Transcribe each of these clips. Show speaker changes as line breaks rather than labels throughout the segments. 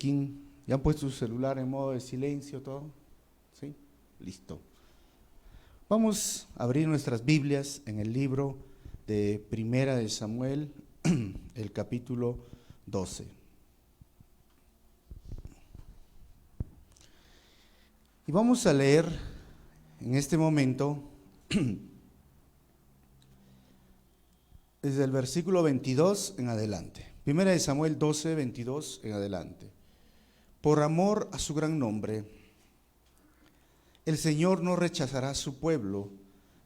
Joaquín, ¿ya han puesto su celular en modo de silencio todo? ¿Sí? Listo. Vamos a abrir nuestras Biblias en el libro de Primera de Samuel, el capítulo 12. Y vamos a leer en este momento desde el versículo 22 en adelante. Primera de Samuel 12, 22 en adelante. Por amor a su gran nombre, el Señor no rechazará a su pueblo.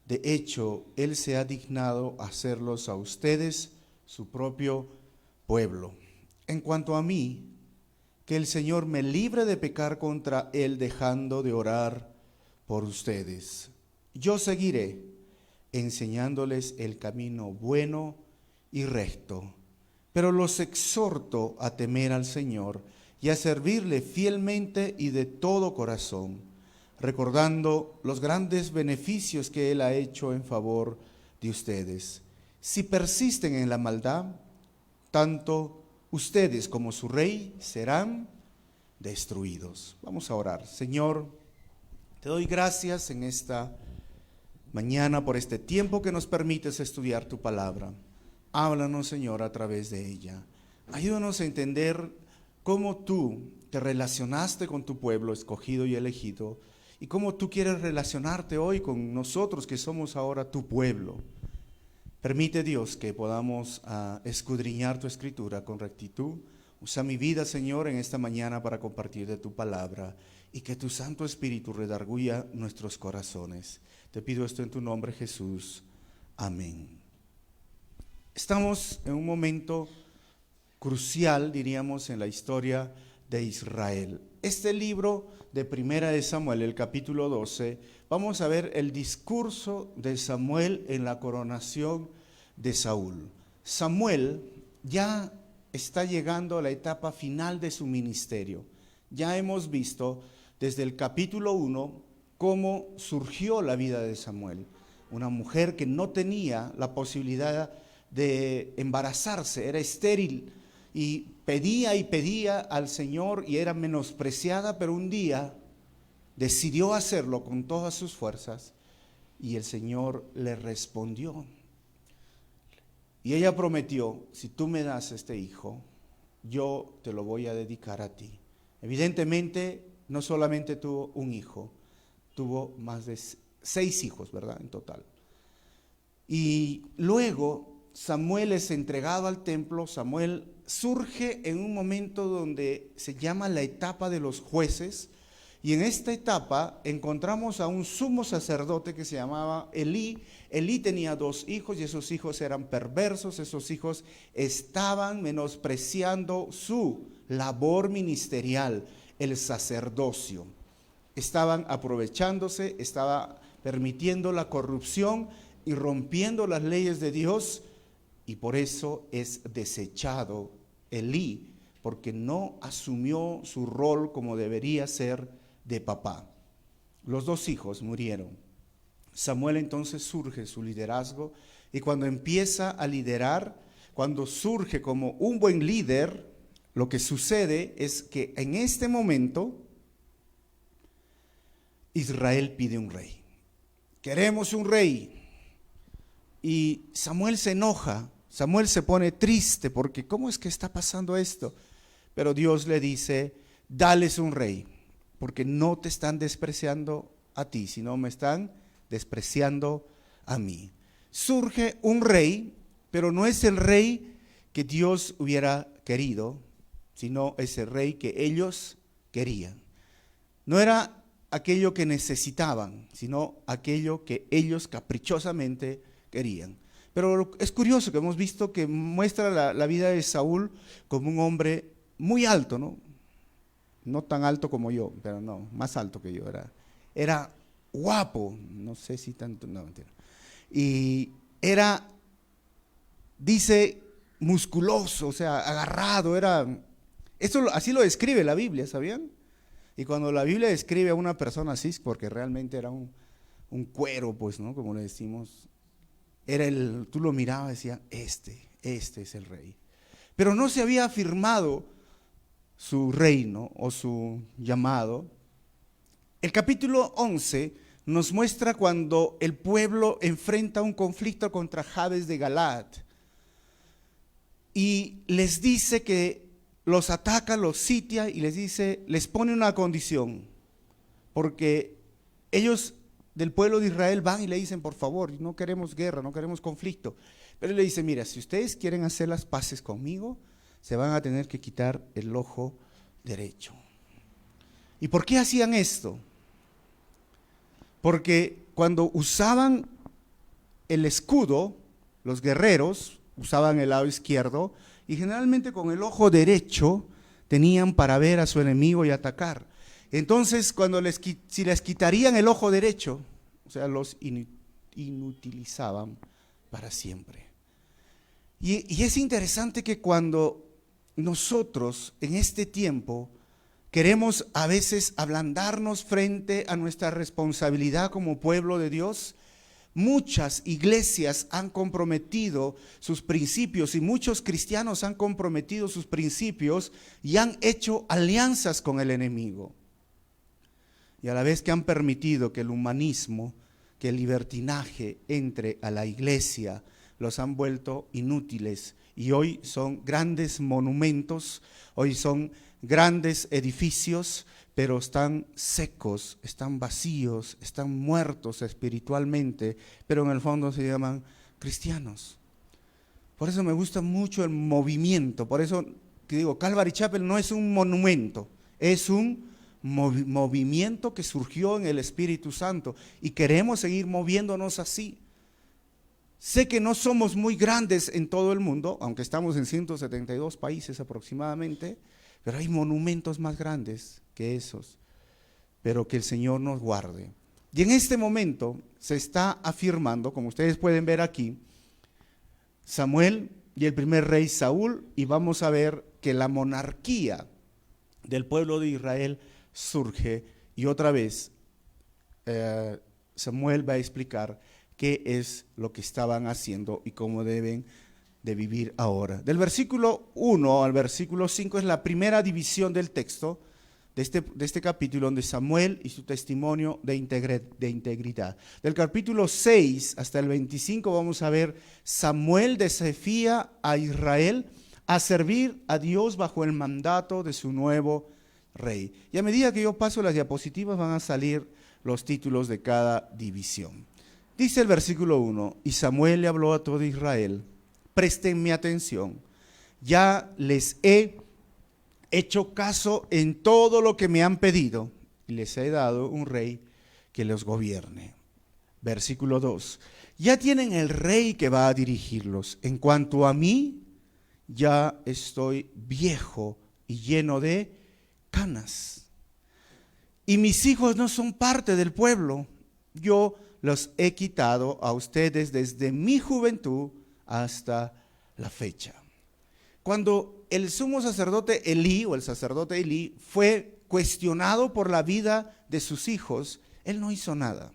De hecho, Él se ha dignado hacerlos a ustedes su propio pueblo. En cuanto a mí, que el Señor me libre de pecar contra Él dejando de orar por ustedes. Yo seguiré enseñándoles el camino bueno y recto, pero los exhorto a temer al Señor y a servirle fielmente y de todo corazón, recordando los grandes beneficios que Él ha hecho en favor de ustedes. Si persisten en la maldad, tanto ustedes como su rey serán destruidos. Vamos a orar. Señor, te doy gracias en esta mañana por este tiempo que nos permites estudiar tu palabra. Háblanos, Señor, a través de ella. Ayúdanos a entender cómo tú te relacionaste con tu pueblo escogido y elegido y cómo tú quieres relacionarte hoy con nosotros que somos ahora tu pueblo. Permite, Dios, que podamos escudriñar tu escritura con rectitud. Usa mi vida, Señor, en esta mañana para compartir de tu palabra y que tu Santo Espíritu redarguya nuestros corazones. Te pido esto en tu nombre, Jesús. Amén. Estamos en un momento crucial, diríamos, en la historia de Israel. Este libro de Primera de Samuel, el capítulo 12, vamos a ver el discurso de Samuel en la coronación de Saúl. Samuel ya está llegando a la etapa final de su ministerio. Ya hemos visto desde el capítulo 1 cómo surgió la vida de Samuel. Una mujer que no tenía la posibilidad de embarazarse, era estéril y pedía al Señor y era menospreciada, pero un día decidió hacerlo con todas sus fuerzas y el Señor le respondió. Y ella prometió, si tú me das este hijo, yo te lo voy a dedicar a ti. Evidentemente, no solamente tuvo un hijo, tuvo más de 6 hijos, ¿verdad? En total. Y luego Samuel es entregado al templo. Samuel surge en un momento donde se llama la etapa de los jueces. Y en esta etapa encontramos a un sumo sacerdote que se llamaba Elí. Elí tenía 2 hijos y esos hijos eran perversos. Esos hijos estaban menospreciando su labor ministerial, el sacerdocio. Estaban aprovechándose, estaba permitiendo la corrupción y rompiendo las leyes de Dios, y por eso es desechado Elí, porque no asumió su rol como debería ser de papá. Los 2 hijos murieron. Samuel entonces surge su liderazgo, y cuando empieza a liderar, cuando surge como un buen líder, lo que sucede es que en este momento Israel pide un rey. Queremos un rey. Y Samuel se enoja, Samuel se pone triste porque ¿cómo es que está pasando esto? Pero Dios le dice, dales un rey, porque no te están despreciando a ti, sino me están despreciando a mí. Surge un rey, pero no es el rey que Dios hubiera querido, sino es el rey que ellos querían. No era aquello que necesitaban, sino aquello que ellos caprichosamente querían. Pero es curioso que hemos visto que muestra la vida de Saúl como un hombre muy alto, ¿no? No tan alto como yo, pero no, más alto que yo. Era guapo, no sé si tanto, no, mentira. Y era, dice, musculoso, o sea, agarrado, así lo describe la Biblia, ¿sabían? Y cuando la Biblia describe a una persona así, es porque realmente era un cuero, pues, ¿no? Como le decimos. Tú lo mirabas y decías, este es el rey. Pero no se había afirmado su reino o su llamado. El capítulo 11 nos muestra cuando el pueblo enfrenta un conflicto contra Jabes de Galaad y les dice que los ataca, los sitia y les pone una condición, porque ellos del pueblo de Israel van y le dicen, por favor, no queremos guerra, no queremos conflicto. Pero él le dice, mira, si ustedes quieren hacer las paces conmigo, se van a tener que quitar el ojo derecho. ¿Y por qué hacían esto? Porque cuando usaban el escudo, los guerreros usaban el lado izquierdo y generalmente con el ojo derecho tenían para ver a su enemigo y atacar. Entonces, si les quitarían el ojo derecho, o sea, los inutilizaban para siempre. Y es interesante que cuando nosotros en este tiempo queremos a veces ablandarnos frente a nuestra responsabilidad como pueblo de Dios, muchas iglesias han comprometido sus principios y muchos cristianos han comprometido sus principios y han hecho alianzas con el enemigo. Y a la vez que han permitido que el humanismo, que el libertinaje entre a la iglesia, los han vuelto inútiles. Y hoy son grandes monumentos, hoy son grandes edificios, pero están secos, están vacíos, están muertos espiritualmente, pero en el fondo se llaman cristianos. Por eso me gusta mucho el movimiento, por eso que digo, Calvary Chapel no es un monumento, es un movimiento que surgió en el Espíritu Santo y queremos seguir moviéndonos así. Sé que no somos muy grandes en todo el mundo, aunque estamos en 172 países aproximadamente, pero hay monumentos más grandes que esos, pero que el Señor nos guarde. Y en este momento se está afirmando, como ustedes pueden ver aquí, Samuel y el primer rey Saúl, y vamos a ver que la monarquía del pueblo de Israel surge, y otra vez Samuel va a explicar qué es lo que estaban haciendo y cómo deben de vivir ahora. Del versículo 1 al versículo 5 es la primera división del texto de este capítulo, donde Samuel y su testimonio de integridad. Del capítulo 6 hasta el 25 vamos a ver Samuel desafía a Israel a servir a Dios bajo el mandato de su nuevo rey. Y a medida que yo paso las diapositivas van a salir los títulos de cada división. Dice el versículo 1, y Samuel le habló a todo Israel, prestenme atención, ya les he hecho caso en todo lo que me han pedido y les he dado un rey que los gobierne. Versículo 2, ya tienen el rey que va a dirigirlos. En cuanto a mí, ya estoy viejo y lleno de canas. Y mis hijos no son parte del pueblo. Yo los he quitado a ustedes desde mi juventud hasta la fecha. Cuando el sumo sacerdote Elí, o el sacerdote Elí, fue cuestionado por la vida de sus hijos, él no hizo nada.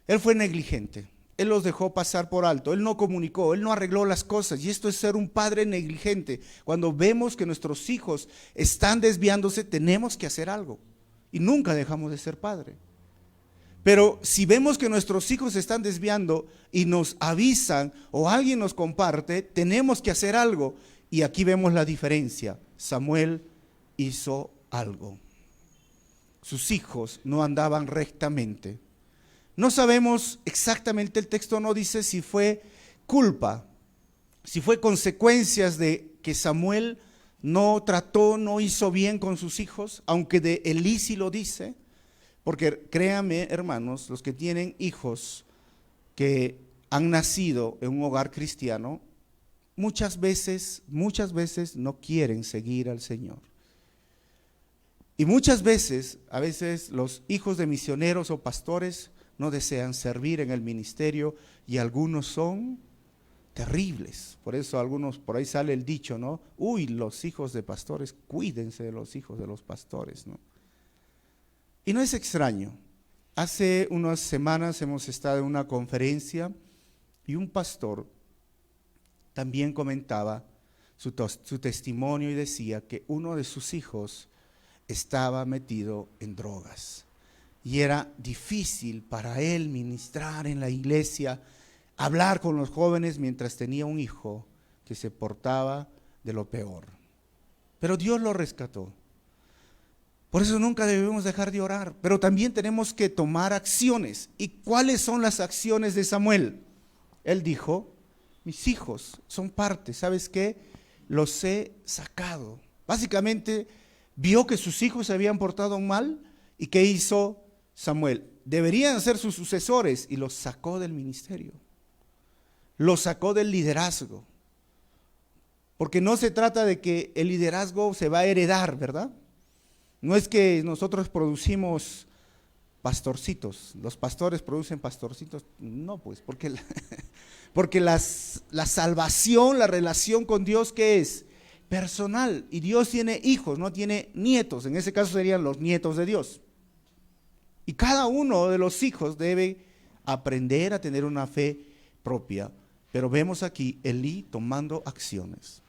Él fue negligente. Él los dejó pasar por alto, él no comunicó, él no arregló las cosas, y esto es ser un padre negligente. Cuando vemos que nuestros hijos están desviándose, tenemos que hacer algo, y nunca dejamos de ser padre. Pero si vemos que nuestros hijos se están desviando y nos avisan o alguien nos comparte, tenemos que hacer algo, y aquí vemos la diferencia. Samuel hizo algo. Sus hijos no andaban rectamente. No sabemos exactamente, el texto no dice si fue culpa, si fue consecuencias de que Samuel no trató, no hizo bien con sus hijos, aunque de Elí sí lo dice, porque créanme, hermanos, los que tienen hijos que han nacido en un hogar cristiano, muchas veces no quieren seguir al Señor. Y muchas veces, a veces los hijos de misioneros o pastores no desean servir en el ministerio, y algunos son terribles. Por eso algunos, por ahí sale el dicho, ¿no? Uy, los hijos de pastores, cuídense de los hijos de los pastores, ¿no? Y no es extraño. Hace unas semanas hemos estado en una conferencia y un pastor también comentaba su testimonio y decía que uno de sus hijos estaba metido en drogas. Y era difícil para él ministrar en la iglesia, hablar con los jóvenes mientras tenía un hijo que se portaba de lo peor. Pero Dios lo rescató. Por eso nunca debemos dejar de orar, pero también tenemos que tomar acciones. ¿Y cuáles son las acciones de Samuel? Él dijo, mis hijos son parte, ¿sabes qué? Los he sacado. Básicamente vio que sus hijos se habían portado mal y ¿qué hizo Samuel? Deberían ser sus sucesores y los sacó del ministerio. Los sacó del liderazgo. Porque no se trata de que el liderazgo se va a heredar, ¿verdad? No es que nosotros producimos pastorcitos, los pastores producen pastorcitos, no pues, porque la salvación, la relación con Dios, ¿qué es? Personal, y Dios tiene hijos, no tiene nietos, en ese caso serían los nietos de Dios. Y cada uno de los hijos debe aprender a tener una fe propia, pero vemos aquí Elí tomando acciones.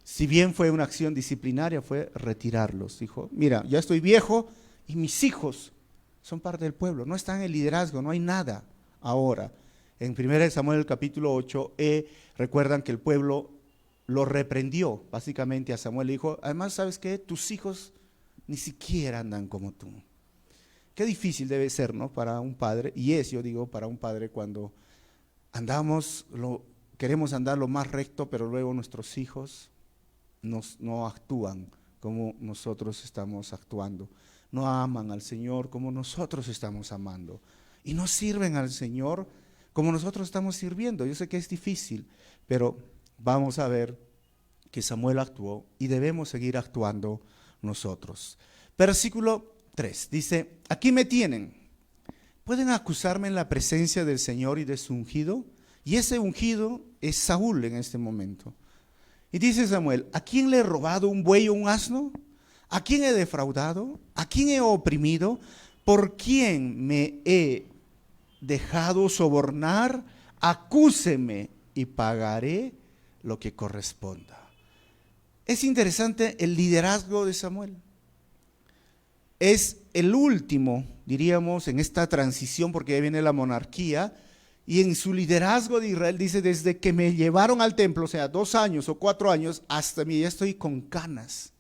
Si bien fue una acción disciplinaria, fue retirarlos. Dijo, mira, ya estoy viejo y mis hijos son parte del pueblo, no están en el liderazgo, no hay nada ahora. En 1 Samuel capítulo 8, recuerdan que el pueblo lo reprendió básicamente a Samuel. Le dijo, además, ¿sabes qué? Tus hijos ni siquiera andan como tú. Qué difícil debe ser, ¿no? Para un padre, y es, yo digo, para un padre cuando queremos andar lo más recto, pero luego nuestros hijos no actúan como nosotros estamos actuando, no aman al Señor como nosotros estamos amando y no sirven al Señor como nosotros estamos sirviendo. Yo sé que es difícil, pero vamos a ver que Samuel actuó y debemos seguir actuando nosotros. Versículo 3 dice, aquí me tienen, ¿pueden acusarme en la presencia del Señor y de su ungido? Y ese ungido es Saúl en este momento. Y dice Samuel, ¿a quién le he robado un buey o un asno? ¿A quién he defraudado? ¿A quién he oprimido? ¿Por quién me he dejado sobornar? Acúseme y pagaré lo que corresponda. Es interesante el liderazgo de Samuel. Es el último, diríamos, en esta transición, porque ya viene la monarquía. Y en su liderazgo de Israel dice, desde que me llevaron al templo, o sea, 2 años o 4 años, hasta mí ya estoy con canas.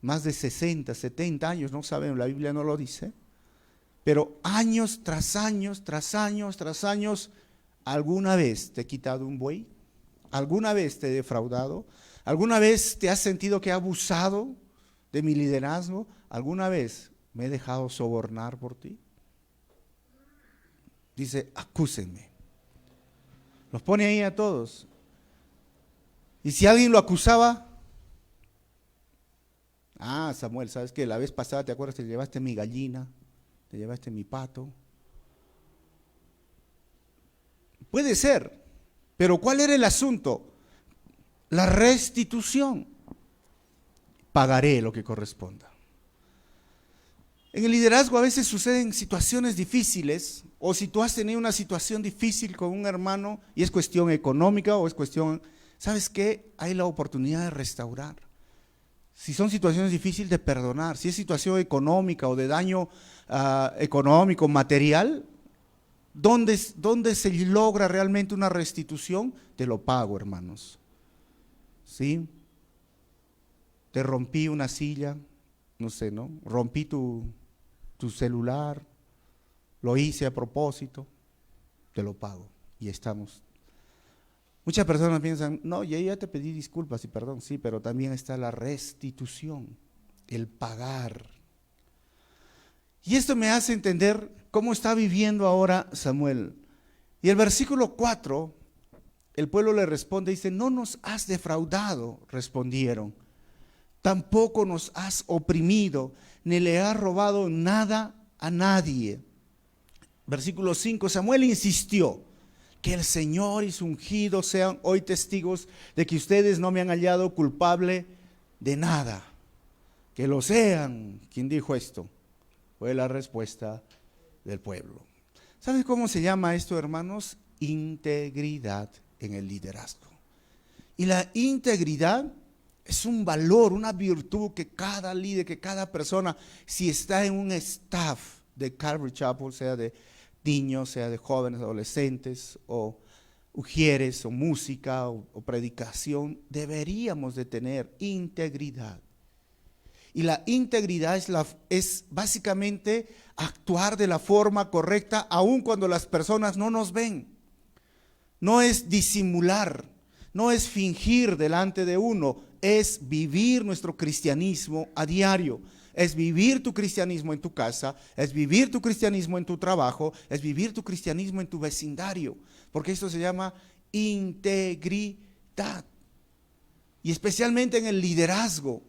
Más de 60, 70 años, no saben, la Biblia no lo dice. Pero años tras años, tras años, tras años, ¿alguna vez te he quitado un buey? ¿Alguna vez te he defraudado? ¿Alguna vez te has sentido que he abusado de mi liderazgo? ¿Alguna vez me he dejado sobornar por ti? Dice, acúsenme. Los pone ahí a todos. Y si alguien lo acusaba, Samuel, ¿sabes qué? La vez pasada, ¿te acuerdas? Te llevaste mi gallina, te llevaste mi pato. Puede ser, pero ¿cuál era el asunto? La restitución. Pagaré lo que corresponda. En el liderazgo a veces suceden situaciones difíciles, o si tú has tenido una situación difícil con un hermano y es cuestión económica o es cuestión, ¿sabes qué? Hay la oportunidad de restaurar. Si son situaciones difíciles, de perdonar. Si es situación económica o de daño económico, material, ¿dónde se logra realmente una restitución? Te lo pago, hermanos. ¿Sí? Te rompí una silla, no sé, ¿no? Rompí tu celular, lo hice a propósito, te lo pago y estamos. Muchas personas piensan, no, ya te pedí disculpas y perdón, sí, pero también está la restitución, el pagar. Y esto me hace entender cómo está viviendo ahora Samuel. Y el versículo 4, el pueblo le responde, dice, no nos has defraudado, respondieron. Tampoco nos has oprimido, ni le has robado nada a nadie. Versículo 5, Samuel insistió, que el Señor y su ungido sean hoy testigos de que ustedes no me han hallado culpable de nada. Que lo sean. ¿Quién dijo esto? Fue la respuesta del pueblo. ¿Sabes cómo se llama esto, hermanos? Integridad en el liderazgo. Y la integridad es un valor, una virtud que cada líder, que cada persona, si está en un staff de Calvary Chapel, sea de niños, sea de jóvenes, adolescentes, o ujieres, o música, o predicación, deberíamos de tener integridad. Y la integridad es básicamente actuar de la forma correcta, aun cuando las personas no nos ven. No es disimular, no es fingir delante de uno, es vivir nuestro cristianismo a diario. Es vivir tu cristianismo en tu casa, es vivir tu cristianismo en tu trabajo, es vivir tu cristianismo en tu vecindario, porque esto se llama integridad. Y especialmente en el liderazgo.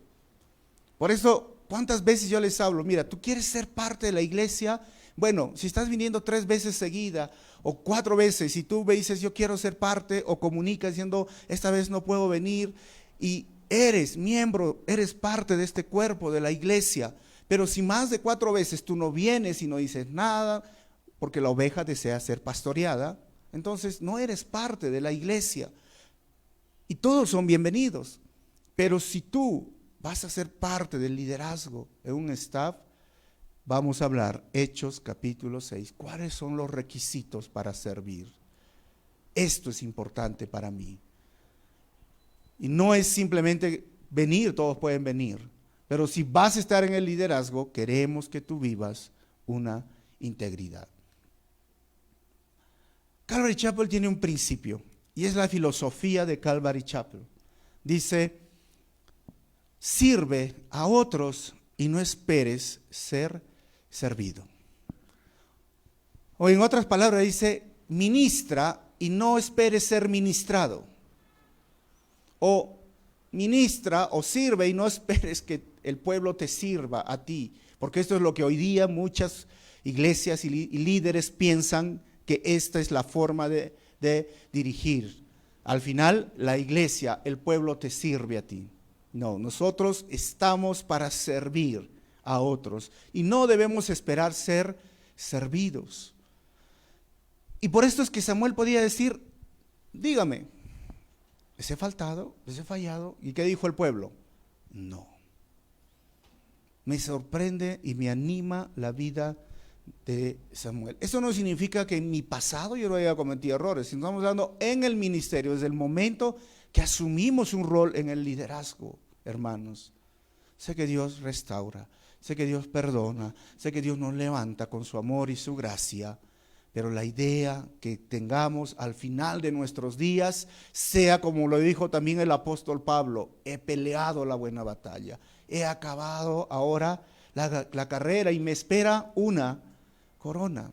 Por eso, ¿cuántas veces yo les hablo? Mira, tú quieres ser parte de la iglesia. Bueno, si estás viniendo 3 veces seguida o 4 veces y tú me dices yo quiero ser parte, o comunicas diciendo esta vez no puedo venir, y eres miembro, eres parte de este cuerpo de la iglesia, pero si más de 4 veces tú no vienes y no dices nada porque la oveja desea ser pastoreada, entonces no eres parte de la iglesia. Y todos son bienvenidos, pero si tú vas a ser parte del liderazgo en un staff, vamos a hablar, Hechos capítulo 6, ¿cuáles son los requisitos para servir? Esto es importante para mí. Y no es simplemente venir, todos pueden venir, pero si vas a estar en el liderazgo, queremos que tú vivas una integridad. Calvary Chapel tiene un principio, y es la filosofía de Calvary Chapel. Dice, sirve a otros y no esperes ser servido. O en otras palabras dice, ministra y no esperes ser ministrado. O ministra o sirve y no esperes que el pueblo te sirva a ti. Porque esto es lo que hoy día muchas iglesias y líderes piensan que esta es la forma de dirigir. Al final, la iglesia, el pueblo te sirve a ti. No, nosotros estamos para servir a otros y no debemos esperar ser servidos. Y por esto es que Samuel podía decir, dígame, ¿les he faltado? ¿Les he fallado? ¿Y qué dijo el pueblo? No. Me sorprende y me anima la vida de Samuel. Eso no significa que en mi pasado yo no haya cometido errores, sino estamos hablando en el ministerio, desde el momento que asumimos un rol en el liderazgo, hermanos. Sé que Dios restaura, sé que Dios perdona, sé que Dios nos levanta con su amor y su gracia, pero la idea que tengamos al final de nuestros días sea como lo dijo también el apóstol Pablo, he peleado la buena batalla, he acabado ahora la carrera y me espera una corona.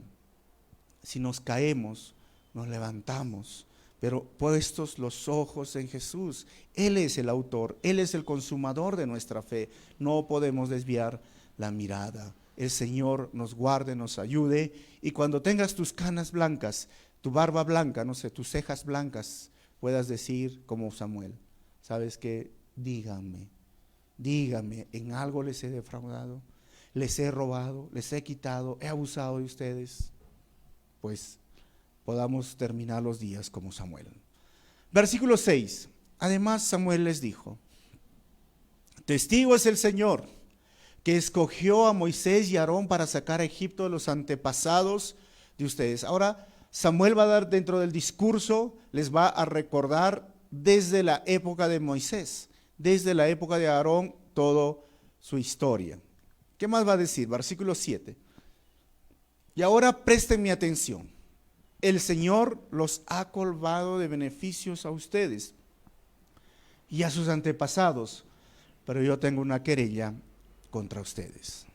Si nos caemos, nos levantamos, pero puestos los ojos en Jesús. Él es el autor, Él es el consumador de nuestra fe. No podemos desviar la mirada. El Señor nos guarde, nos ayude. Y cuando tengas tus canas blancas, tu barba blanca, no sé, tus cejas blancas, puedas decir como Samuel, ¿sabes qué? Díganme, en algo les he defraudado, les he robado, les he quitado, he abusado de ustedes. Pues podamos terminar los días como Samuel. Versículo 6. Además Samuel les dijo, testigo es el Señor, que escogió a Moisés y a Aarón para sacar a Egipto de los antepasados de ustedes. Ahora Samuel va a dar dentro del discurso, les va a recordar desde la época de Moisés, desde la época de Aarón, toda su historia. ¿Qué más va a decir? Versículo 7. Y ahora presten mi atención. El Señor los ha colmado de beneficios a ustedes y a sus antepasados, pero yo tengo una querella contra ustedes.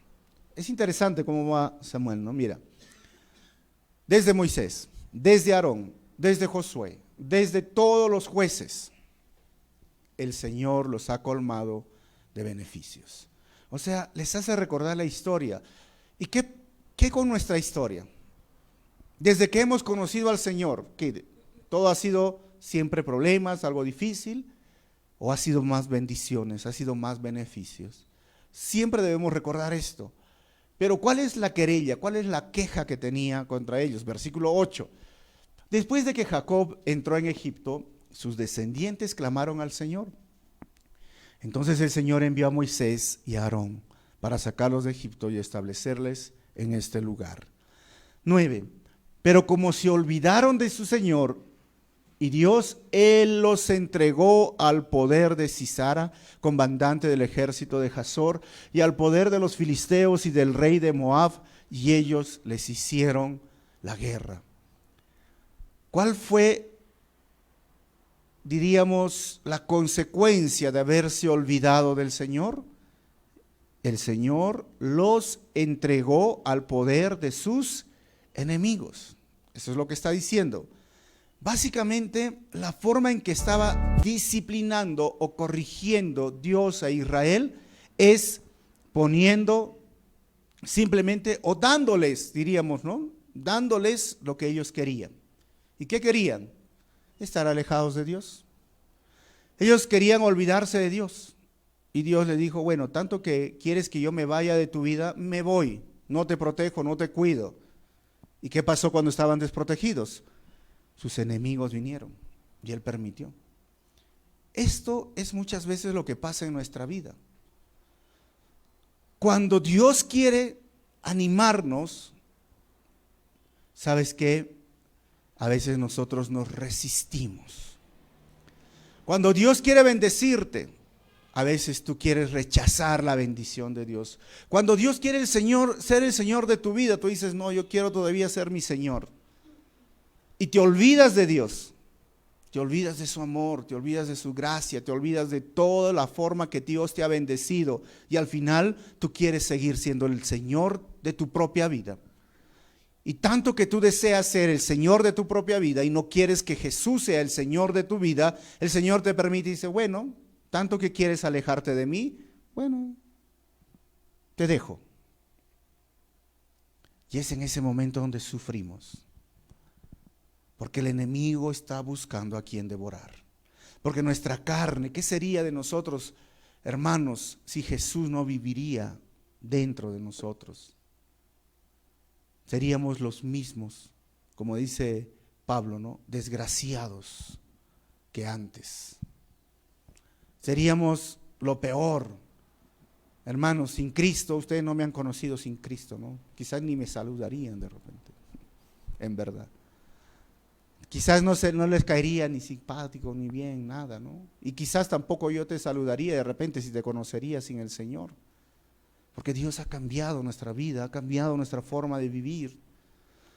Es interesante cómo va Samuel, ¿no? Mira, desde Moisés, desde Aarón, desde Josué, desde todos los jueces, el Señor los ha colmado de beneficios. O sea, les hace recordar la historia. ¿Y qué con nuestra historia? Desde que hemos conocido al Señor, ¿qué? ¿Todo ha sido siempre problemas, algo difícil? ¿O ha sido más bendiciones, ha sido más beneficios? Siempre debemos recordar esto. Pero ¿cuál es la querella? ¿Cuál es la queja que tenía contra ellos? Versículo 8. Después de que Jacob entró en Egipto, sus descendientes clamaron al Señor. Entonces el Señor envió a Moisés y a Aarón para sacarlos de Egipto y establecerles en este lugar. 9. Pero como se olvidaron de su Señor y Dios, Él los entregó al poder de Sisara, comandante del ejército de Hazor, y al poder de los filisteos y del rey de Moab, y ellos les hicieron la guerra. ¿Cuál fue, diríamos, la consecuencia de haberse olvidado del Señor? El Señor los entregó al poder de sus enemigos. Eso es lo que está diciendo. Básicamente, la forma en que estaba disciplinando o corrigiendo Dios a Israel es poniendo simplemente, o dándoles, diríamos, ¿no? Dándoles lo que ellos querían. ¿Y qué querían? Estar alejados de Dios. Ellos querían olvidarse de Dios. Y Dios le dijo, bueno, tanto que quieres que yo me vaya de tu vida, me voy. No te protejo, no te cuido. ¿Y qué pasó cuando estaban desprotegidos? Sus enemigos vinieron y Él permitió. Esto es muchas veces lo que pasa en nuestra vida. Cuando Dios quiere animarnos, ¿sabes qué? A veces nosotros nos resistimos. Cuando Dios quiere bendecirte, a veces tú quieres rechazar la bendición de Dios. Cuando Dios quiere ser el Señor de tu vida, tú dices, no, yo quiero todavía ser mi Señor. Y te olvidas de Dios, te olvidas de su amor, te olvidas de su gracia, te olvidas de toda la forma que Dios te ha bendecido. Y al final tú quieres seguir siendo el Señor de tu propia vida. Y tanto que tú deseas ser el Señor de tu propia vida y no quieres que Jesús sea el Señor de tu vida, el Señor te permite y dice, bueno, tanto que quieres alejarte de mí, bueno, te dejo. Y es en ese momento donde sufrimos. Porque el enemigo está buscando a quien devorar. Porque nuestra carne, ¿qué sería de nosotros, hermanos, si Jesús no viviría dentro de nosotros? Seríamos los mismos, como dice Pablo, ¿no? Desgraciados que antes. Seríamos lo peor. Hermanos, sin Cristo, ustedes no me han conocido sin Cristo, ¿no? Quizás ni me saludarían de repente, en verdad. Quizás no les caería ni simpático, ni bien, nada, ¿no? Y quizás tampoco yo te saludaría de repente si te conocería sin el Señor. Porque Dios ha cambiado nuestra vida, ha cambiado nuestra forma de vivir.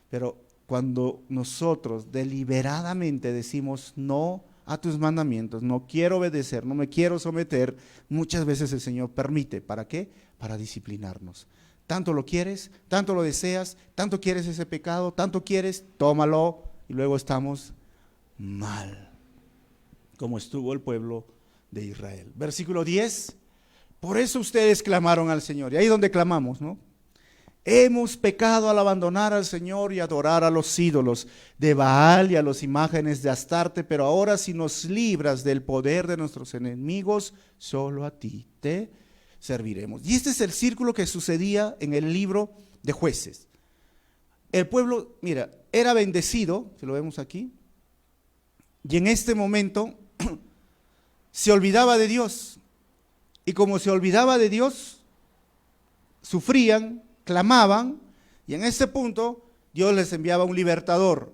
Pero cuando nosotros deliberadamente decimos no a tus mandamientos, no quiero obedecer, no me quiero someter, muchas veces el Señor permite. ¿Para qué? Para disciplinarnos. Tanto lo quieres, tanto lo deseas, tanto quieres ese pecado, tanto quieres, tómalo. Y luego estamos mal, como estuvo el pueblo de Israel. Versículo 10, por eso ustedes clamaron al Señor. Y ahí es donde clamamos, ¿no? Hemos pecado al abandonar al Señor y adorar a los ídolos de Baal y a las imágenes de Astarte, pero ahora si nos libras del poder de nuestros enemigos, solo a ti te serviremos. Y este es el círculo que sucedía en el libro de Jueces. El pueblo, mira, era bendecido, si lo vemos aquí, y en este momento se olvidaba de Dios. Y como se olvidaba de Dios, sufrían, clamaban, y en ese punto Dios les enviaba un libertador.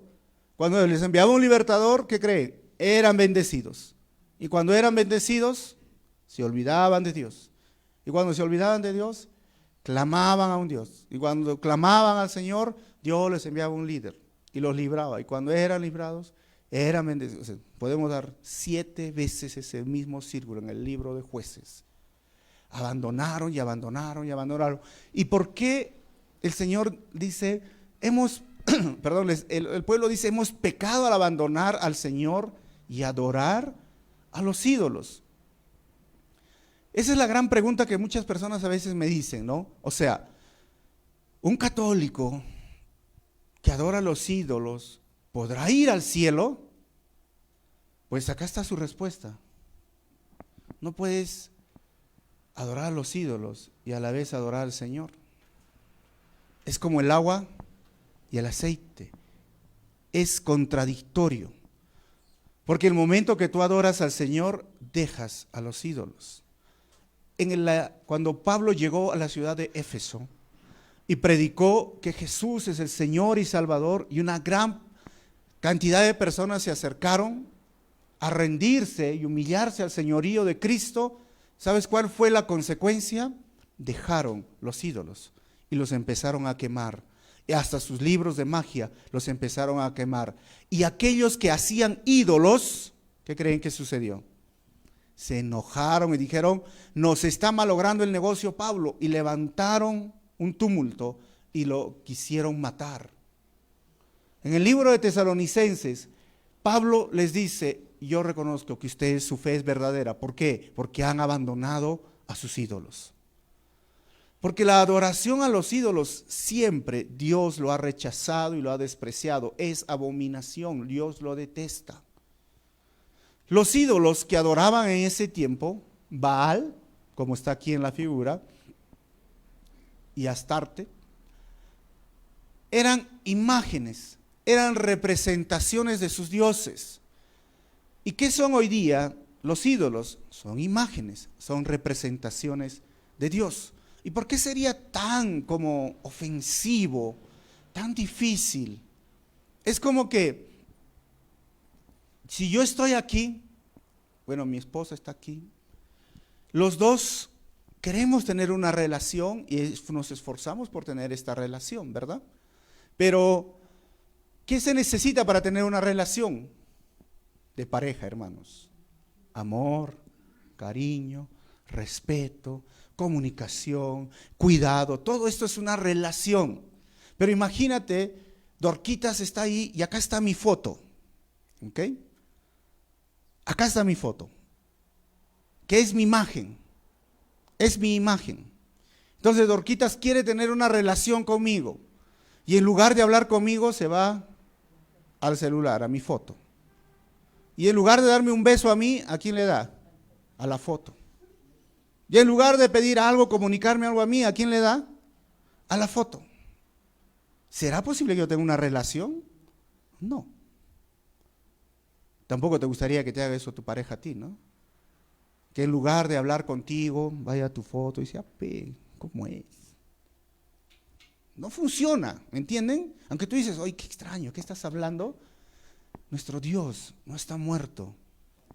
Cuando les enviaba un libertador, ¿qué creen? Eran bendecidos. Y cuando eran bendecidos, se olvidaban de Dios. Y cuando se olvidaban de Dios, clamaban a un Dios. Y cuando clamaban al Señor, Dios les enviaba un líder y los libraba. Y cuando eran librados, eran bendecidos. O sea, podemos dar 7 veces ese mismo círculo en el libro de Jueces. Abandonaron y abandonaron y abandonaron. ¿Y por qué el Señor dice, el pueblo dice, hemos pecado al abandonar al Señor y adorar a los ídolos? Esa es la gran pregunta que muchas personas a veces me dicen, ¿no? O sea, un católico que adora a los ídolos, ¿podrá ir al cielo? Pues acá está su respuesta. No puedes adorar a los ídolos y a la vez adorar al Señor. Es como el agua y el aceite. Es contradictorio. Porque el momento que tú adoras al Señor, dejas a los ídolos. Cuando Pablo llegó a la ciudad de Éfeso y predicó que Jesús es el Señor y Salvador, y una gran cantidad de personas se acercaron a rendirse y humillarse al señorío de Cristo, ¿sabes cuál fue la consecuencia? Dejaron los ídolos y los empezaron a quemar. Y hasta sus libros de magia los empezaron a quemar. Y aquellos que hacían ídolos, ¿qué creen que sucedió? Se enojaron y dijeron: nos está malogrando el negocio Pablo, y levantaron un tumulto y lo quisieron matar. En el libro de Tesalonicenses, Pablo les dice: yo reconozco que ustedes, su fe es verdadera. ¿Por qué? Porque han abandonado a sus ídolos. Porque la adoración a los ídolos siempre Dios lo ha rechazado y lo ha despreciado. Es abominación, Dios lo detesta. Los ídolos que adoraban en ese tiempo, Baal, como está aquí en la figura, y Astarte, eran imágenes, eran representaciones de sus dioses. ¿Y qué son hoy día los ídolos? Son imágenes, son representaciones de Dios. ¿Y por qué sería tan como ofensivo, tan difícil? Es como que si yo estoy aquí, bueno, mi esposa está aquí, los dos queremos tener una relación y nos esforzamos por tener esta relación, ¿verdad? Pero, ¿qué se necesita para tener una relación de pareja, hermanos? Amor, cariño, respeto, comunicación, cuidado. Todo esto es una relación. Pero imagínate, Dorquitas está ahí y acá está mi foto. ¿Ok? Acá está mi foto. ¿Qué es mi imagen? Es mi imagen. Entonces Dorquitas quiere tener una relación conmigo. Y en lugar de hablar conmigo, se va al celular, a mi foto. Y en lugar de darme un beso a mí, ¿a quién le da? A la foto. Y en lugar de pedir algo, comunicarme algo a mí, ¿a quién le da? A la foto. ¿Será posible que yo tenga una relación? No. Tampoco te gustaría que te haga eso tu pareja a ti, ¿no? Que en lugar de hablar contigo, vaya a tu foto y dice: ¿cómo es? No funciona, ¿me entienden? Aunque tú dices: oye, qué extraño, ¿qué estás hablando? Nuestro Dios no está muerto,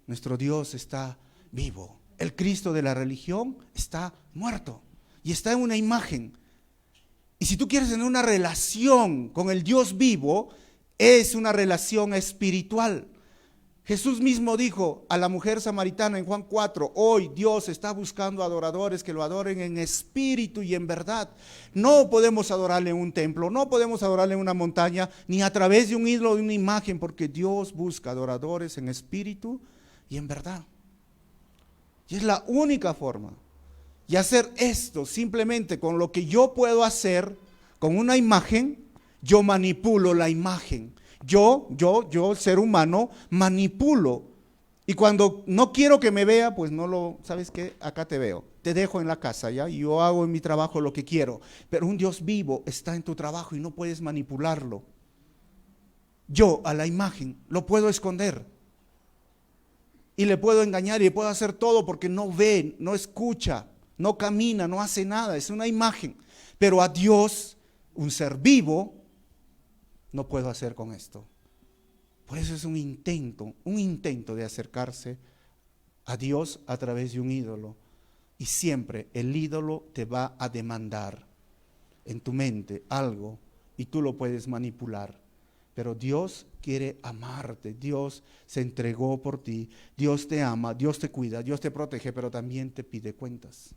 nuestro Dios está vivo. El Cristo de la religión está muerto y está en una imagen. Y si tú quieres tener una relación con el Dios vivo, es una relación espiritual. Jesús mismo dijo a la mujer samaritana en Juan 4, hoy Dios está buscando adoradores que lo adoren en espíritu y en verdad. No podemos adorarle en un templo, no podemos adorarle en una montaña, ni a través de un ídolo, de una imagen, porque Dios busca adoradores en espíritu y en verdad. Y es la única forma. Y hacer esto simplemente con lo que yo puedo hacer, con una imagen, yo manipulo la imagen. Yo, ser humano, manipulo. Y cuando no quiero que me vea, pues ¿sabes qué? Acá te veo. Te dejo en la casa, ¿ya? Y yo hago en mi trabajo lo que quiero. Pero un Dios vivo está en tu trabajo y no puedes manipularlo. Yo a la imagen lo puedo esconder. Y le puedo engañar y le puedo hacer todo porque no ve, no escucha, no camina, no hace nada. Es una imagen. Pero a Dios, un ser vivo, no puedo hacer con esto. Por eso es un intento de acercarse a Dios a través de un ídolo. Y siempre el ídolo te va a demandar en tu mente algo y tú lo puedes manipular. Pero Dios quiere amarte, Dios se entregó por ti, Dios te ama, Dios te cuida, Dios te protege, pero también te pide cuentas.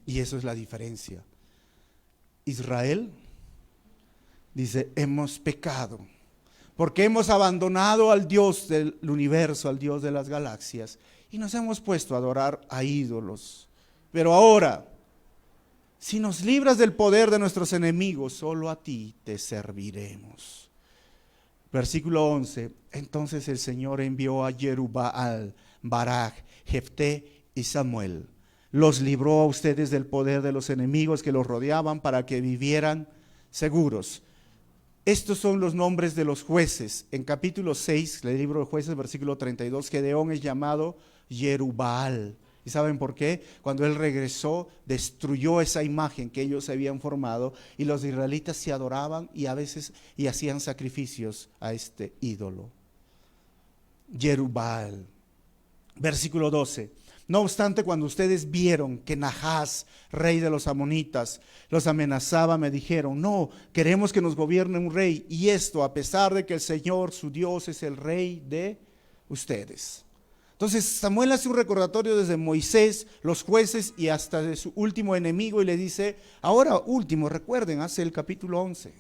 Y eso es la diferencia. Israel dice: hemos pecado, porque hemos abandonado al Dios del universo, al Dios de las galaxias, y nos hemos puesto a adorar a ídolos. Pero ahora, si nos libras del poder de nuestros enemigos, solo a ti te serviremos. Versículo 11, entonces el Señor envió a Jerubbaal, Baraj, Jefté y Samuel. Los libró a ustedes del poder de los enemigos que los rodeaban para que vivieran seguros. Estos son los nombres de los jueces. En capítulo 6, del libro de Jueces, versículo 32, Gedeón es llamado Jerubbaal. ¿Y saben por qué? Cuando él regresó, destruyó esa imagen que ellos habían formado y los israelitas se adoraban y a veces hacían sacrificios a este ídolo. Jerubbaal. Versículo 12. No obstante, cuando ustedes vieron que Nahás, rey de los amonitas, los amenazaba, me dijeron: no, queremos que nos gobierne un rey, y esto a pesar de que el Señor, su Dios, es el rey de ustedes. Entonces Samuel hace un recordatorio desde Moisés, los jueces y hasta de su último enemigo, y le dice: ahora último, recuerden, hace el capítulo 11,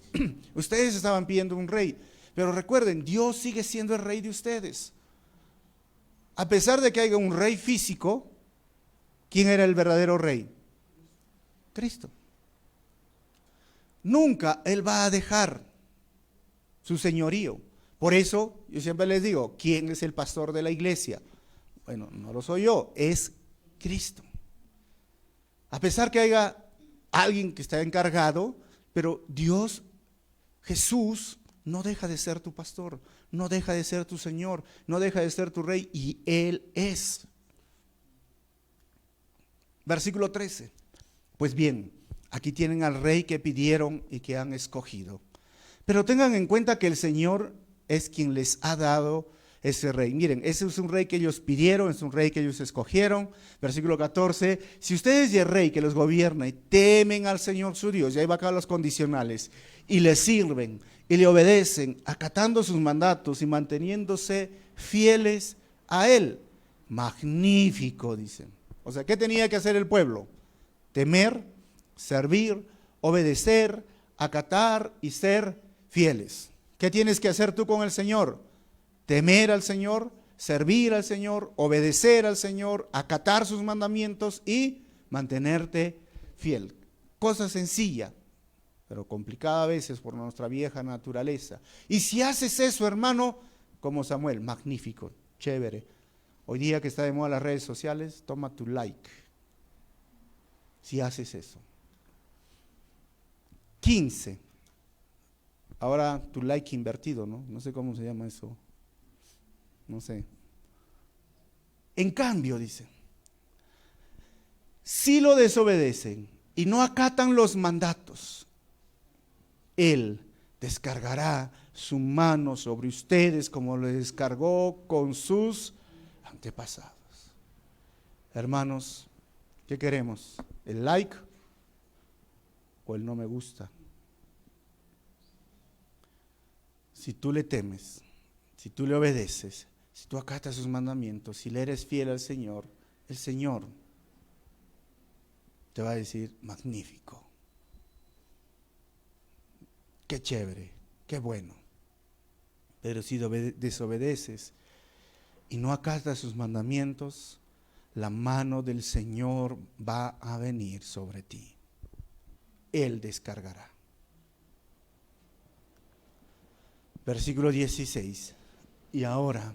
ustedes estaban pidiendo un rey, pero recuerden, Dios sigue siendo el rey de ustedes. A pesar de que haya un rey físico, ¿quién era el verdadero rey? Cristo. Nunca Él va a dejar su señorío. Por eso yo siempre les digo: ¿quién es el pastor de la iglesia? Bueno, no lo soy yo, es Cristo. A pesar que haya alguien que está encargado, pero Dios, Jesús, no deja de ser tu pastor, no deja de ser tu Señor, no deja de ser tu rey, y Él es. Versículo 13. Pues bien, aquí tienen al rey que pidieron y que han escogido. Pero tengan en cuenta que el Señor es quien les ha dado ese rey. Miren, ese es un rey que ellos pidieron, es un rey que ellos escogieron. Versículo 14. Si ustedes y el rey que los gobierna y temen al Señor su Dios, y ahí va acá los condicionales, y le sirven y le obedecen, acatando sus mandatos y manteniéndose fieles a Él. Magnífico, dicen. O sea, ¿qué tenía que hacer el pueblo? Temer, servir, obedecer, acatar y ser fieles. ¿Qué tienes que hacer tú con el Señor? Temer al Señor, servir al Señor, obedecer al Señor, acatar sus mandamientos y mantenerte fiel. Cosa sencilla, pero complicada a veces por nuestra vieja naturaleza. Y si haces eso, hermano, como Samuel, magnífico, chévere. Hoy día que está de moda las redes sociales, toma tu like. Si haces eso. 15. Ahora tu like invertido, ¿no? No sé cómo se llama eso. No sé. En cambio, dice, si lo desobedecen y no acatan los mandatos, Él descargará su mano sobre ustedes como lo descargó con sus antepasados. Hermanos, ¿qué queremos? ¿El like o el no me gusta? Si tú le temes, si tú le obedeces, si tú acatas sus mandamientos, si le eres fiel al Señor, el Señor te va a decir: magnífico, qué chévere, qué bueno. Pero si desobedeces y no acatas sus mandamientos, la mano del Señor va a venir sobre ti. Él descargará. Versículo 16. Y ahora,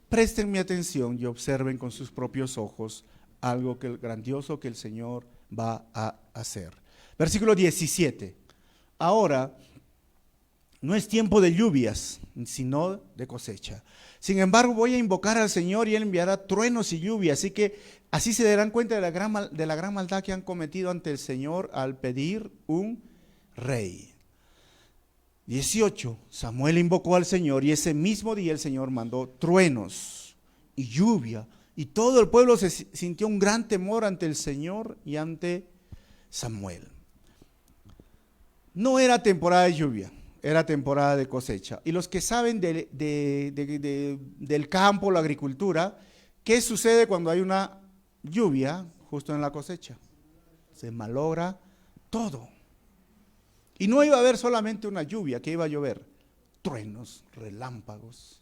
presten mi atención y observen con sus propios ojos algo grandioso que el Señor va a hacer. Versículo 17. Ahora no es tiempo de lluvias, sino de cosecha. Sin embargo, voy a invocar al Señor y Él enviará truenos y lluvia. Así que así se darán cuenta de la gran maldad que han cometido ante el Señor al pedir un rey. 18. Samuel invocó al Señor y ese mismo día el Señor mandó truenos y lluvia. Y todo el pueblo se sintió un gran temor ante el Señor y ante Samuel. No era temporada de lluvia, era temporada de cosecha. Y los que saben del campo, la agricultura, ¿qué sucede cuando hay una lluvia justo en la cosecha? Se malogra todo. Y no iba a haber solamente una lluvia, ¿qué iba a llover? Truenos, relámpagos.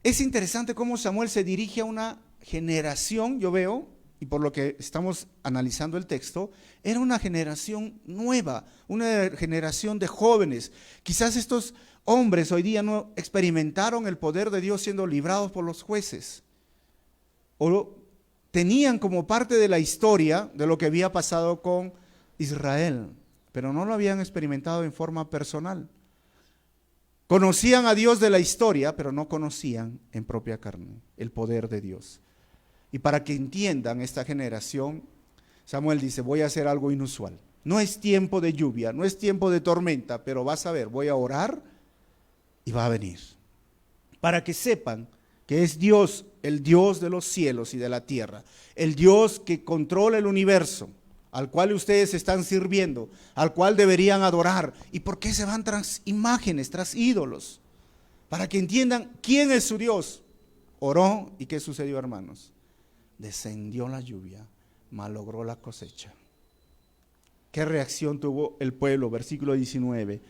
Es interesante cómo Samuel se dirige a una generación, yo veo, y por lo que estamos analizando el texto, era una generación nueva, una generación de jóvenes. Quizás estos hombres hoy día no experimentaron el poder de Dios siendo librados por los jueces, o tenían como parte de la historia de lo que había pasado con Israel. pero no lo habían experimentado en forma personal. Conocían a Dios de la historia, pero no conocían en propia carne el poder de Dios. Y para que entiendan esta generación, Samuel dice, voy a hacer algo inusual. No es tiempo de lluvia, no es tiempo de tormenta, pero vas a ver, voy a orar y va a venir. Para que sepan que es Dios, el Dios de los cielos y de la tierra, el Dios que controla el universo, al cual ustedes están sirviendo, al cual deberían adorar. ¿Y por qué se van tras imágenes, tras ídolos? Para que entiendan quién es su Dios. Oró, ¿y qué sucedió, hermanos? Descendió la lluvia, malogró la cosecha. ¿Qué reacción tuvo el pueblo? Versículo 19.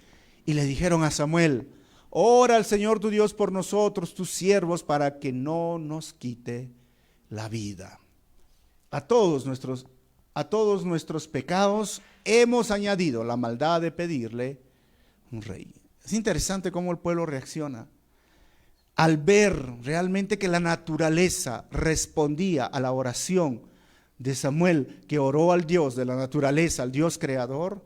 Y le dijeron a Samuel, ora al Señor tu Dios por nosotros, tus siervos, para que no nos quite la vida. A todos nuestros pecados hemos añadido la maldad de pedirle un rey. Es interesante cómo el pueblo reacciona. Al ver realmente que la naturaleza respondía a la oración de Samuel, que oró al Dios de la naturaleza, al Dios creador,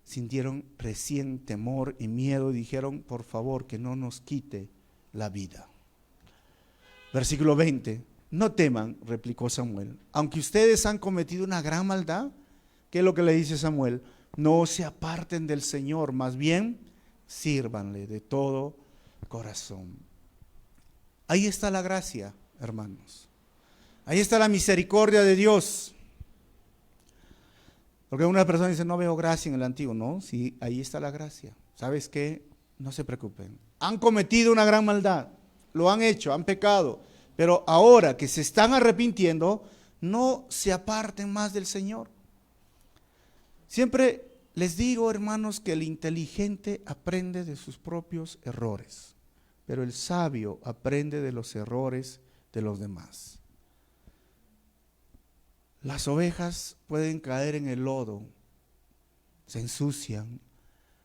sintieron recién temor y miedo y dijeron, por favor, que no nos quite la vida. Versículo 20, no teman, replicó Samuel, aunque ustedes han cometido una gran maldad. ¿Qué es lo que le dice Samuel? No se aparten del Señor, más bien sírvanle de todo corazón. Ahí está la gracia, hermanos. Ahí está la misericordia de Dios. Porque una persona dice, no veo gracia en el antiguo. No, sí, ahí está la gracia. ¿Sabes qué? No se preocupen. Han cometido una gran maldad. Lo han hecho, han pecado. Pero ahora que se están arrepintiendo, no se aparten más del Señor. Siempre les digo, hermanos, que el inteligente aprende de sus propios errores, pero el sabio aprende de los errores de los demás. Las ovejas pueden caer en el lodo, se ensucian,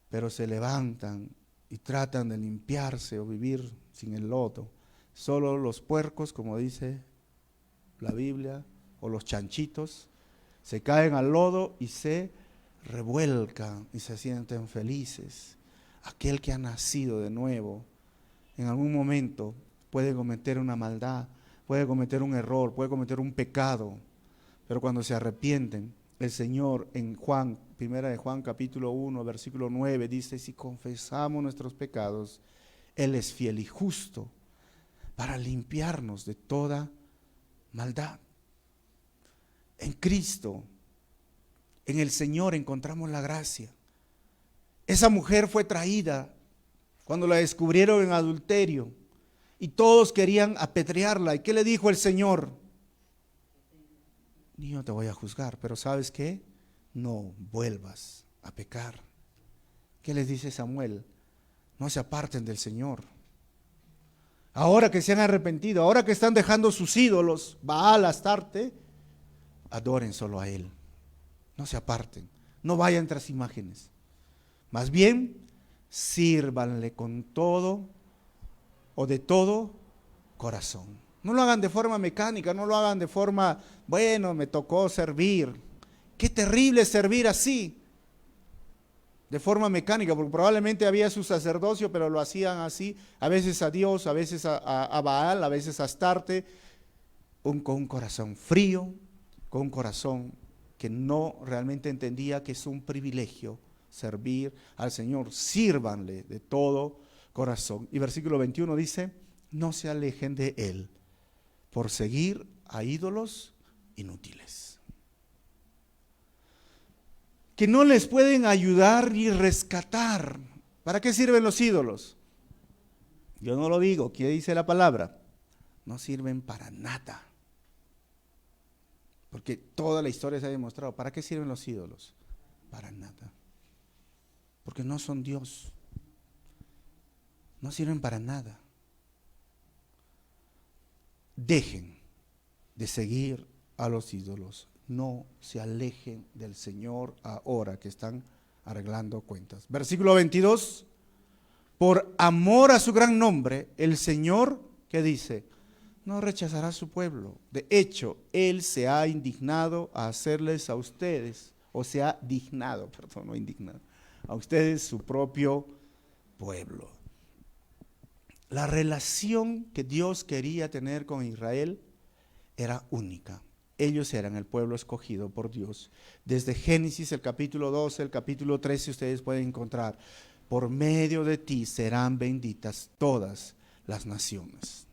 pero se levantan y tratan de limpiarse o vivir sin el lodo. Solo los puercos, como dice la Biblia, o los chanchitos, se caen al lodo y se revuelcan y se sienten felices. Aquel que ha nacido de nuevo, en algún momento puede cometer una maldad, puede cometer un error, puede cometer un pecado, pero cuando se arrepienten, el Señor en primera de Juan capítulo 1, versículo 9, dice, si confesamos nuestros pecados, Él es fiel y justo para limpiarnos de toda maldad. En Cristo, en el Señor encontramos la gracia. Esa mujer fue traída cuando la descubrieron en adulterio y todos querían apedrearla. ¿Y qué le dijo el Señor? Ni yo te voy a juzgar, pero ¿sabes qué? No vuelvas a pecar. ¿Qué les dice Samuel? No se aparten del Señor. Ahora que se han arrepentido, ahora que están dejando sus ídolos, Baal, Astarte, adoren solo a Él. No se aparten, no vayan tras imágenes. Más bien, sírvanle con todo o de todo corazón. No lo hagan de forma mecánica, no lo hagan de forma, bueno, me tocó servir. Qué terrible servir así, de forma mecánica, porque probablemente había su sacerdocio, pero lo hacían así, a veces a Dios, a veces a Baal, a veces a Astarte, con un corazón frío, con un corazón que no realmente entendía que es un privilegio servir al Señor. Sírvanle de todo corazón. Y versículo 21 dice, no se alejen de Él por seguir a ídolos inútiles, que no les pueden ayudar ni rescatar. ¿Para qué sirven los ídolos? Yo no lo digo, ¿qué dice la palabra? No sirven para nada. Porque toda la historia se ha demostrado. ¿Para qué sirven los ídolos? Para nada. Porque no son Dios. No sirven para nada. Dejen de seguir a los ídolos. No se alejen del Señor ahora que están arreglando cuentas. Versículo 22. Por amor a su gran nombre, el Señor, ¿qué dice? No rechazará a su pueblo. De hecho, Él se ha indignado a hacerles a ustedes o se ha dignado, perdón, no indignado, a ustedes su propio pueblo. La relación que Dios quería tener con Israel era única. Ellos eran el pueblo escogido por Dios. Desde Génesis, el capítulo 12, el capítulo 13, ustedes pueden encontrar, por medio de ti serán benditas todas las naciones.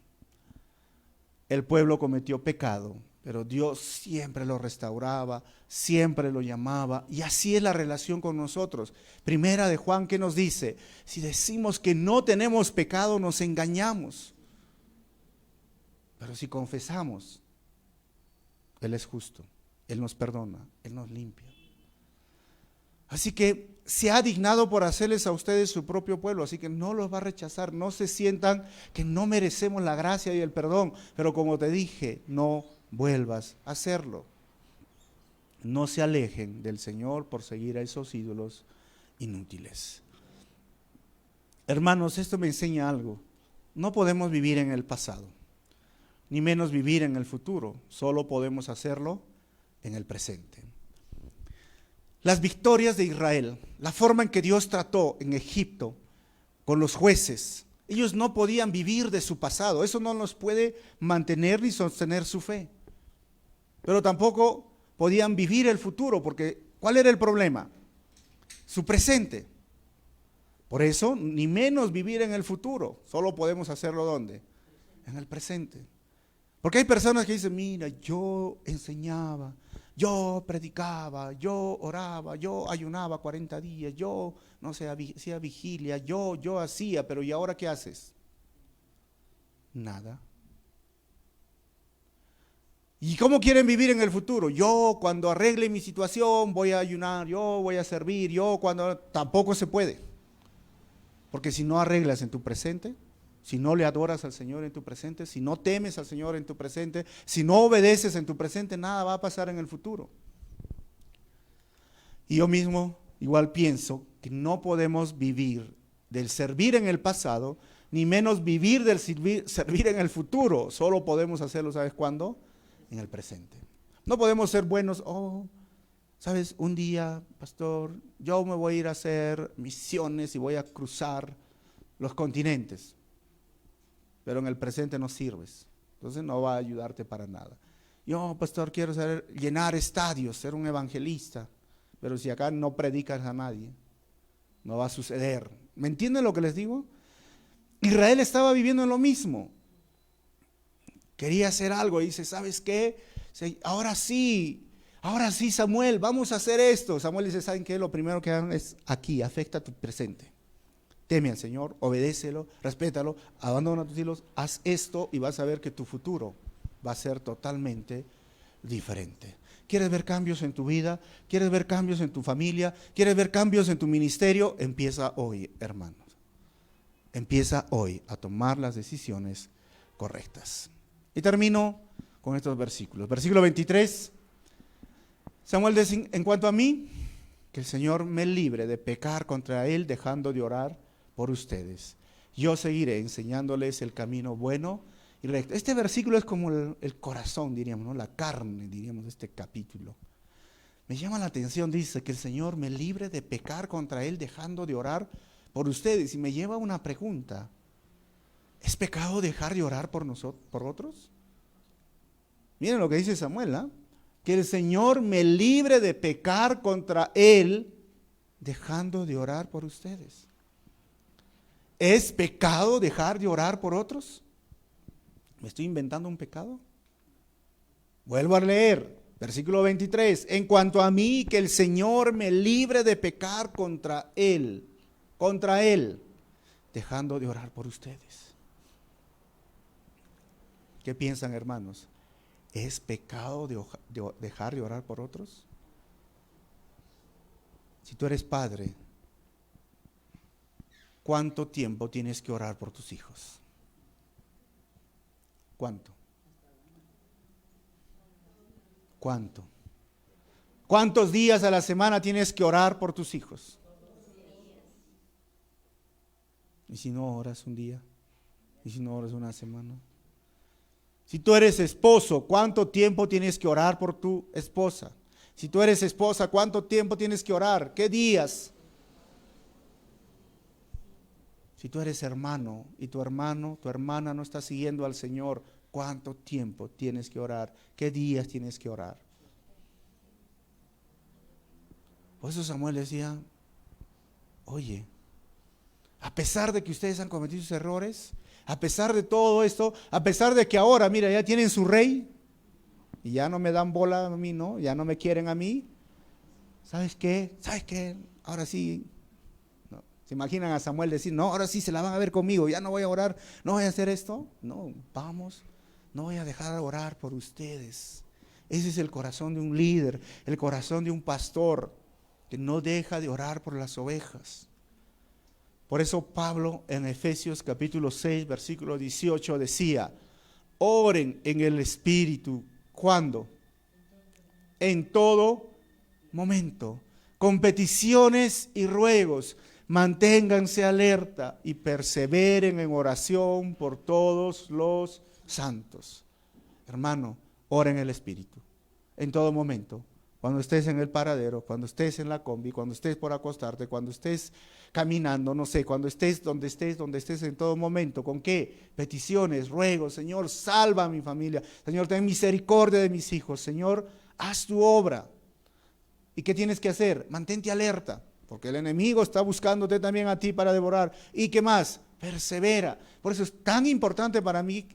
El pueblo cometió pecado, pero Dios siempre lo restauraba, siempre lo llamaba, y así es la relación con nosotros. Primera de Juan, que nos dice, si decimos que no tenemos pecado, nos engañamos. Pero si confesamos, Él es justo, Él nos perdona, Él nos limpia. Así que se ha dignado por hacerles a ustedes su propio pueblo, así que no los va a rechazar. No se sientan que no merecemos la gracia y el perdón, pero como te dije, no vuelvas a hacerlo. No se alejen del Señor por seguir a esos ídolos inútiles. Hermanos, esto me enseña algo. No podemos vivir en el pasado, ni menos vivir en el futuro. Solo podemos hacerlo en el presente. Las victorias de Israel, la forma en que Dios trató en Egipto con los jueces, ellos no podían vivir de su pasado. Eso no los puede mantener ni sostener su fe. Pero tampoco podían vivir el futuro, porque ¿cuál era el problema? Su presente. Por eso, ni menos vivir en el futuro. Solo podemos hacerlo ¿dónde? En el presente. Porque hay personas que dicen, mira, yo enseñaba, yo predicaba, yo oraba, yo ayunaba 40 días, yo, no sé, hacía vigilia, yo hacía, pero ¿y ahora qué haces? Nada. ¿Y cómo quieren vivir en el futuro? Yo cuando arregle mi situación voy a ayunar, yo voy a servir, yo cuando... Tampoco se puede. Porque si no arreglas en tu presente, si no le adoras al Señor en tu presente, si no temes al Señor en tu presente, si no obedeces en tu presente, nada va a pasar en el futuro. Y yo mismo igual pienso que no podemos vivir del servir en el pasado, ni menos vivir del servir en el futuro. Solo podemos hacerlo, ¿sabes cuándo? En el presente. No podemos ser buenos, ¿sabes? Un día, pastor, yo me voy a ir a hacer misiones y voy a cruzar los continentes. Pero en el presente no sirves, entonces no va a ayudarte para nada. Yo, pastor, quiero llenar estadios, ser un evangelista, pero si acá no predicas a nadie, no va a suceder. ¿Me entienden lo que les digo? Israel estaba viviendo en lo mismo. Quería hacer algo y dice, ¿sabes qué? Ahora sí, Samuel, vamos a hacer esto. Samuel dice, ¿saben qué? Lo primero que hagan es aquí, afecta tu presente. Teme al Señor, obedécelo, respétalo, abandona a tus hijos, haz esto y vas a ver que tu futuro va a ser totalmente diferente. ¿Quieres ver cambios en tu vida? ¿Quieres ver cambios en tu familia? ¿Quieres ver cambios en tu ministerio? Empieza hoy, hermanos. Empieza hoy a tomar las decisiones correctas. Y termino con estos versículos. Versículo 23. Samuel dice, en cuanto a mí, que el Señor me libre de pecar contra Él, dejando de orar por ustedes. Yo seguiré enseñándoles el camino bueno y recto. Este versículo es como el corazón, diríamos, ¿no? La carne, diríamos, de este capítulo. Me llama la atención, dice, que el Señor me libre de pecar contra Él, dejando de orar por ustedes. Y me lleva a una pregunta. ¿Es pecado dejar de orar por nosotros, por otros? Miren lo que dice Samuel, ¿ah? Que el Señor me libre de pecar contra Él, dejando de orar por ustedes. ¿Es pecado dejar de orar por otros? ¿Me estoy inventando un pecado? Vuelvo a leer, versículo 23. En cuanto a mí, que el Señor me libre de pecar contra Él, dejando de orar por ustedes. ¿Qué piensan, hermanos? ¿Es pecado dejar de orar por otros? Si tú eres padre, ¿cuánto tiempo tienes que orar por tus hijos? ¿Cuánto? ¿Cuánto? ¿Cuántos días a la semana tienes que orar por tus hijos? ¿Y si no oras un día? ¿Y si no oras una semana? Si tú eres esposo, ¿cuánto tiempo tienes que orar por tu esposa? Si tú eres esposa, ¿cuánto tiempo tienes que orar? ¿Qué días? Si tú eres hermano y tu hermano, tu hermana no está siguiendo al Señor, ¿cuánto tiempo tienes que orar? ¿Qué días tienes que orar? Por eso Samuel decía, oye, a pesar de que ustedes han cometido sus errores, a pesar de todo esto, a pesar de que ahora, mira, ya tienen su rey y ya no me dan bola a mí, ¿no? Ya no me quieren a mí. ¿Sabes qué? ¿Sabes qué? Ahora sí. No. ¿Se imaginan a Samuel decir, no, ahora sí se la van a ver conmigo, ya no voy a orar, no voy a hacer esto? No, vamos, no voy a dejar de orar por ustedes. Ese es el corazón de un líder, el corazón de un pastor, que no deja de orar por las ovejas. Por eso Pablo en Efesios capítulo 6, versículo 18 decía, oren en el Espíritu. ¿Cuándo? En todo momento, con peticiones y ruegos, manténganse alerta y perseveren en oración por todos los santos. Hermano, ora en el Espíritu, en todo momento. Cuando estés en el paradero, cuando estés en la combi, cuando estés por acostarte, cuando estés caminando, no sé, cuando estés donde estés en todo momento. ¿Con qué? Peticiones, ruegos. Señor, salva a mi familia. Señor, ten misericordia de mis hijos. Señor, haz tu obra. ¿Y qué tienes que hacer? Mantente alerta, porque el enemigo está buscándote también a ti para devorar. ¿Y qué más? Persevera. Por eso es tan importante para mí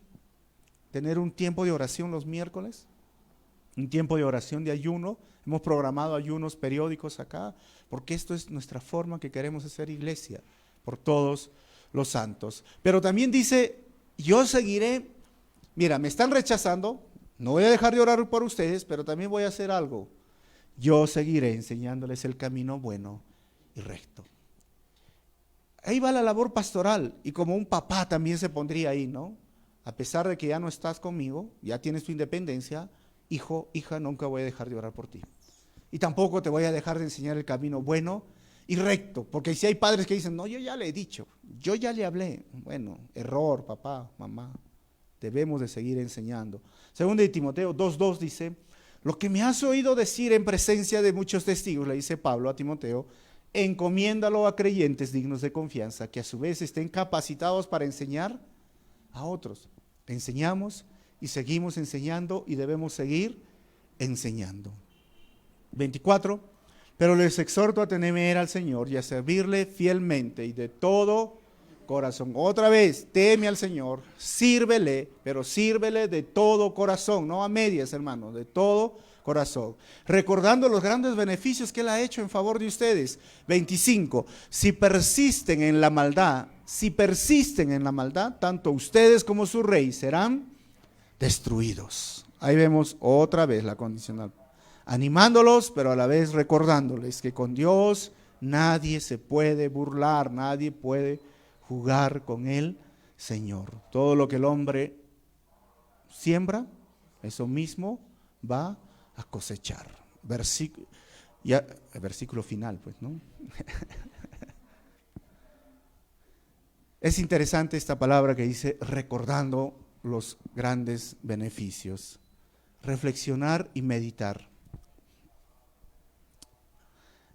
tener un tiempo de oración los miércoles, un tiempo de oración de ayuno. Hemos programado ayunos periódicos acá, porque esto es nuestra forma que queremos hacer iglesia, por todos los santos. Pero también dice, yo seguiré, mira, me están rechazando, no voy a dejar de orar por ustedes, pero también voy a hacer algo. Yo seguiré enseñándoles el camino bueno y recto. Ahí va la labor pastoral, y como un papá también se pondría ahí, ¿no? A pesar de que ya no estás conmigo, ya tienes tu independencia, hijo, hija, nunca voy a dejar de orar por ti. Y tampoco te voy a dejar de enseñar el camino bueno y recto, porque si hay padres que dicen, no, yo ya le he dicho, yo ya le hablé. Bueno, error, papá, mamá, debemos de seguir enseñando. Según de Timoteo 2:2 dice, lo que me has oído decir en presencia de muchos testigos, le dice Pablo a Timoteo, encomiéndalo a creyentes dignos de confianza, que a su vez estén capacitados para enseñar a otros. Enseñamos y seguimos enseñando y debemos seguir enseñando. 24, pero les exhorto a temer al Señor y a servirle fielmente y de todo corazón. Otra vez, teme al Señor, sírvele, pero sírvele de todo corazón, no a medias, hermano, de todo corazón. Recordando los grandes beneficios que Él ha hecho en favor de ustedes. 25, si persisten en la maldad, tanto ustedes como su rey serán destruidos. Ahí vemos otra vez la condicional. Animándolos, pero a la vez recordándoles que con Dios nadie se puede burlar, nadie puede jugar con el Señor. Todo lo que el hombre siembra, eso mismo va a cosechar. Versículo final, pues, ¿no? Es interesante esta palabra que dice recordando los grandes beneficios. Reflexionar y meditar.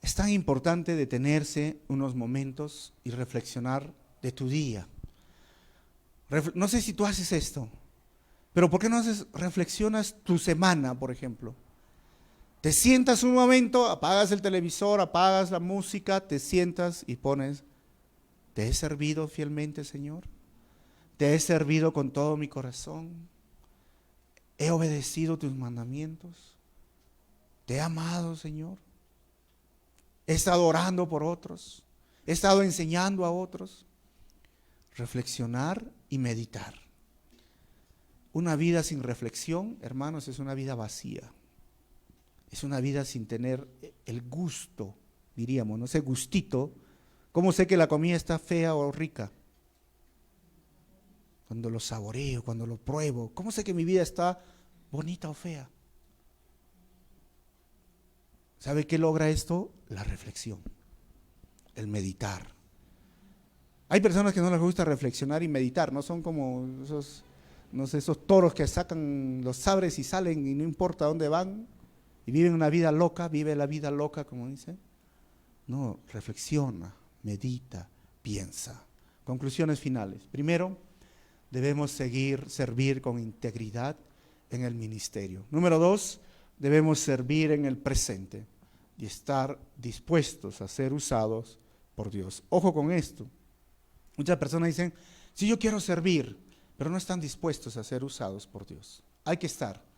Es tan importante detenerse unos momentos y reflexionar de tu día. No sé si tú haces esto, pero ¿por qué no reflexionas tu semana, por ejemplo? Te sientas un momento, apagas el televisor, apagas la música, te sientas y pones, ¿te he servido fielmente, Señor? ¿Te he servido con todo mi corazón? ¿He obedecido tus mandamientos? ¿Te he amado, Señor? ¿He estado orando por otros? ¿He estado enseñando a otros? Reflexionar y meditar. Una vida sin reflexión, hermanos, es una vida vacía. Es una vida sin tener el gusto, diríamos, no sé, gustito. ¿Cómo sé que la comida está fea o rica? Cuando lo saboreo, cuando lo pruebo. ¿Cómo sé que mi vida está bonita o fea? ¿Sabe qué logra esto? La reflexión, el meditar. Hay personas que no les gusta reflexionar y meditar, no son como esos, no sé, esos toros que sacan los sabres y salen y no importa dónde van y viven una vida loca, vive la vida loca, como dice. No, reflexiona, medita, piensa. Conclusiones finales. Primero, debemos servir con integridad en el ministerio. Número 2, debemos servir en el presente y estar dispuestos a ser usados por Dios. Ojo con esto. Muchas personas dicen, sí, yo quiero servir, pero no están dispuestos a ser usados por Dios. Hay que estar.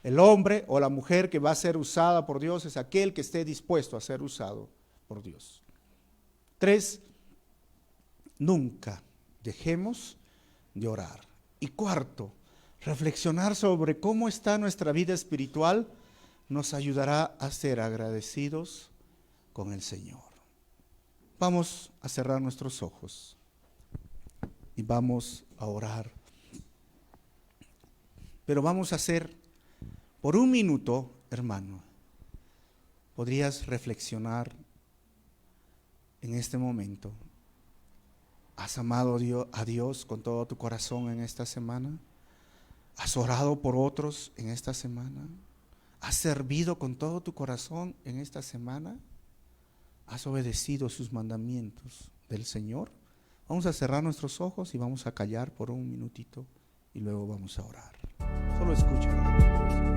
El hombre o la mujer que va a ser usada por Dios es aquel que esté dispuesto a ser usado por Dios. 3, nunca dejemos de orar. Y 4, reflexionar sobre cómo está nuestra vida espiritual nos ayudará a ser agradecidos con el Señor. Vamos a cerrar nuestros ojos y vamos a orar. Pero vamos a hacer por un minuto, hermano. ¿Podrías reflexionar en este momento? ¿Has amado a Dios con todo tu corazón en esta semana? ¿Has orado por otros en esta semana? ¿Has servido con todo tu corazón en esta semana? ¿Has obedecido sus mandamientos del Señor? Vamos a cerrar nuestros ojos y vamos a callar por un minutito y luego vamos a orar. Solo escucha.